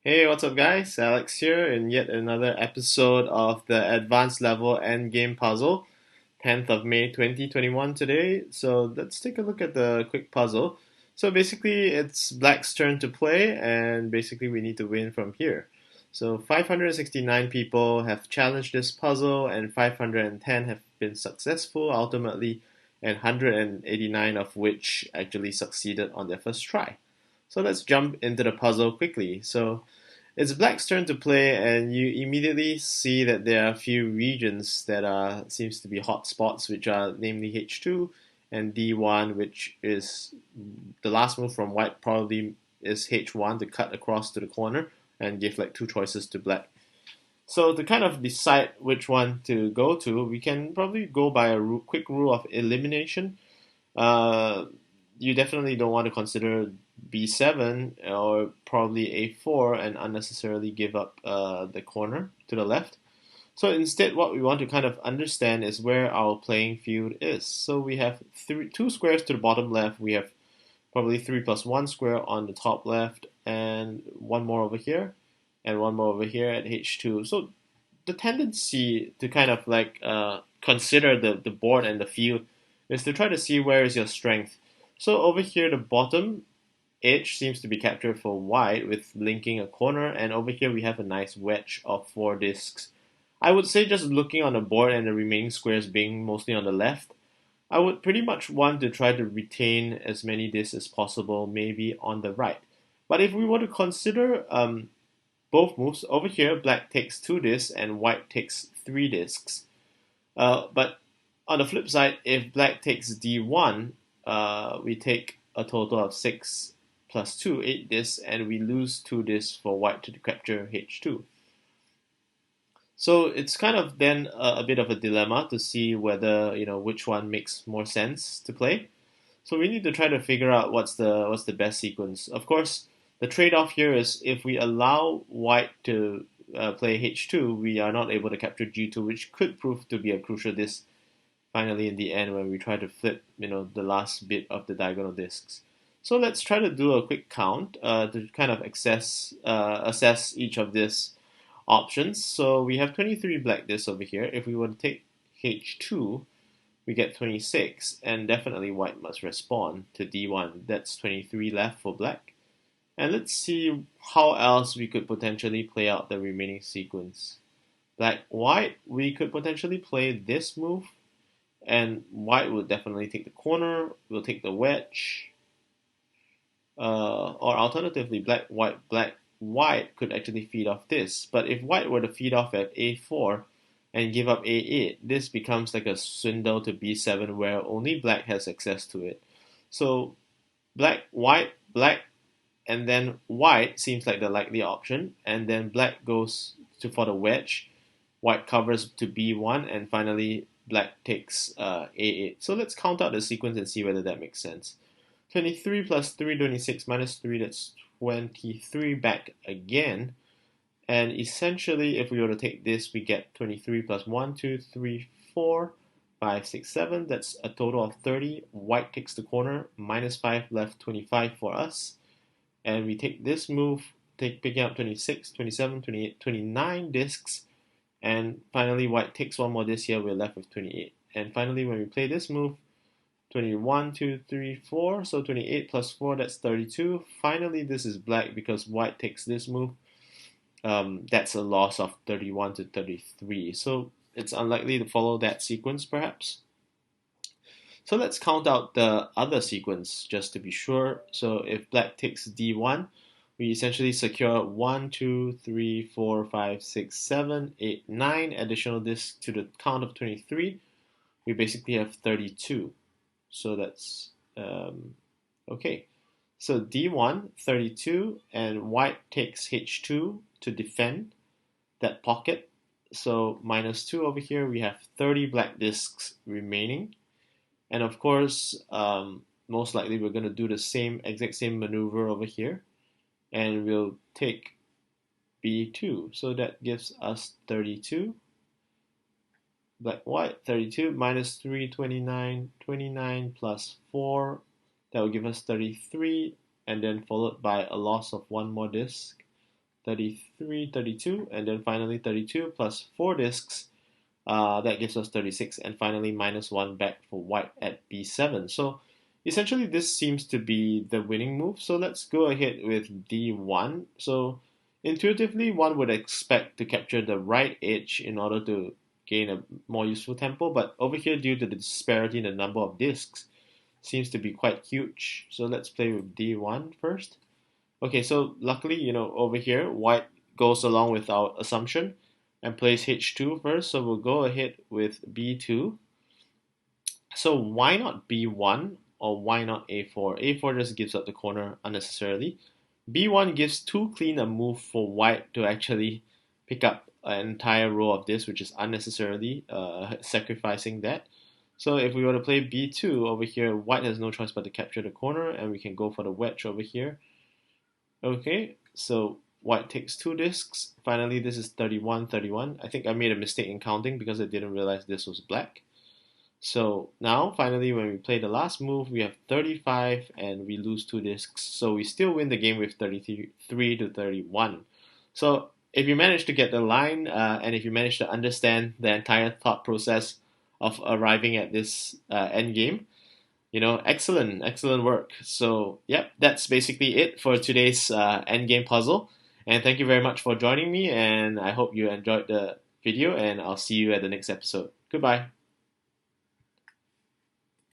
Hey, what's up, guys? Alex here in yet another episode of the advanced level endgame puzzle, 10th of May 2021 today. So let's take a look at the quick puzzle. So basically, it's Black's turn to play, and basically, we need to win from here. So 569 people have challenged this puzzle, and 510 have been successful ultimately, and 189 of which actually succeeded on their first try. So let's jump into the puzzle quickly. So it's Black's turn to play, and you immediately see that there are a few regions that are seems to be hot spots, which are namely H2 and D1, which is the last move from White probably is H1 to cut across to the corner and give like two choices to Black. So to kind of decide which one to go to, we can probably go by a quick rule of elimination. Uh, you definitely don't want to consider B7 or probably A4 and unnecessarily give up the corner to the left. So instead, what we want to kind of understand is where our playing field is. So we have two squares to the bottom left. We have probably 3 plus 1 square on the top left, and one more over here, and one more over here at H2. So the tendency to kind of like consider the board and the field is to try to see where is your strength. So over here, the bottom edge seems to be captured for white with linking a corner, and over here we have a nice wedge of four discs. I would say just looking on the board and the remaining squares being mostly on the left, I would pretty much want to try to retain as many discs as possible, maybe on the right. But if we were to consider both moves, over here black takes two discs and white takes three discs. But on the flip side, if black takes d1, we take a total of 6 plus 2, 8 discs, and we lose 2 discs for white to capture h2. So it's kind of then a bit of a dilemma to see whether which one makes more sense to play. So we need to try to figure out what's the best sequence. Of course, the trade-off here is if we allow white to play h2, we are not able to capture g2, which could prove to be a crucial disc finally in the end when we try to flip the last bit of the diagonal discs. So let's try to do a quick count to kind of assess each of these options. So we have 23 black discs over here. If we were to take h2, we get 26, and definitely white must respond to d1. That's 23 left for black. And let's see how else we could potentially play out the remaining sequence. Black white, we could potentially play this move, and white will definitely take the corner, will take the wedge, or alternatively black white could actually feed off this. But if white were to feed off at a4 and give up a8, this becomes like a swindle to b7 where only black has access to it. So black, and then white seems like the likely option, and then black goes for the wedge, white covers to b1, and finally black takes a8. So let's count out the sequence and see whether that makes sense. 23 plus 3, 26 minus 3, that's 23 back again. And essentially, if we were to take this, we get 23 plus 1, 2, 3, 4, 5, 6, 7. That's a total of 30. White takes the corner, minus 5 left, 25 for us. And we take this move, picking up 26, 27, 28, 29 discs. And finally, white takes one more disc here, we're left with 28. And finally, when we play this move, 21, 2, 3, 4. So 28 plus 4, that's 32. Finally, this is black because white takes this move. That's a loss of 31 to 33. So it's unlikely to follow that sequence, perhaps. So let's count out the other sequence just to be sure. So if black takes d1, we essentially secure 1, 2, 3, 4, 5, 6, 7, 8, 9 additional discs to the count of 23. We basically have 32. So that's okay. So d1, 32, and white takes h2 to defend that pocket. So minus 2 over here, we have 30 black discs remaining. And of course, most likely we're going to do the exact same maneuver over here. And we'll take b2. So that gives us 32. Black white 32 minus 3 29, 29 plus 4, that will give us 33, and then followed by a loss of one more disc, 33, 32, and then finally 32 plus 4 discs. That gives us 36, and finally -1 back for white at b7. So essentially, this seems to be the winning move. So let's go ahead with d1. So intuitively, one would expect to capture the right edge in order to gain a more useful tempo, but over here, due to the disparity in the number of discs, seems to be quite huge. So let's play with d1 first. Okay, so luckily, over here, white goes along with our assumption and plays h2 first. So we'll go ahead with b2. So why not b1 or why not a4? A4 just gives up the corner unnecessarily. B1 gives too clean a move for white to actually pick up an entire row of this, which is unnecessarily sacrificing that. So if we were to play b2 over here, white has no choice but to capture the corner, and we can go for the wedge over here. Okay, so white takes 2 discs. Finally, this is 31, 31. I think I made a mistake in counting because I didn't realize this was black. So now, finally, when we play the last move, we have 35 and we lose 2 discs. So we still win the game with 33 to 31. So if you manage to get the line and if you manage to understand the entire thought process of arriving at this end game, excellent, excellent work. So, yep, that's basically it for today's endgame puzzle. And thank you very much for joining me. And I hope you enjoyed the video. And I'll see you at the next episode. Goodbye.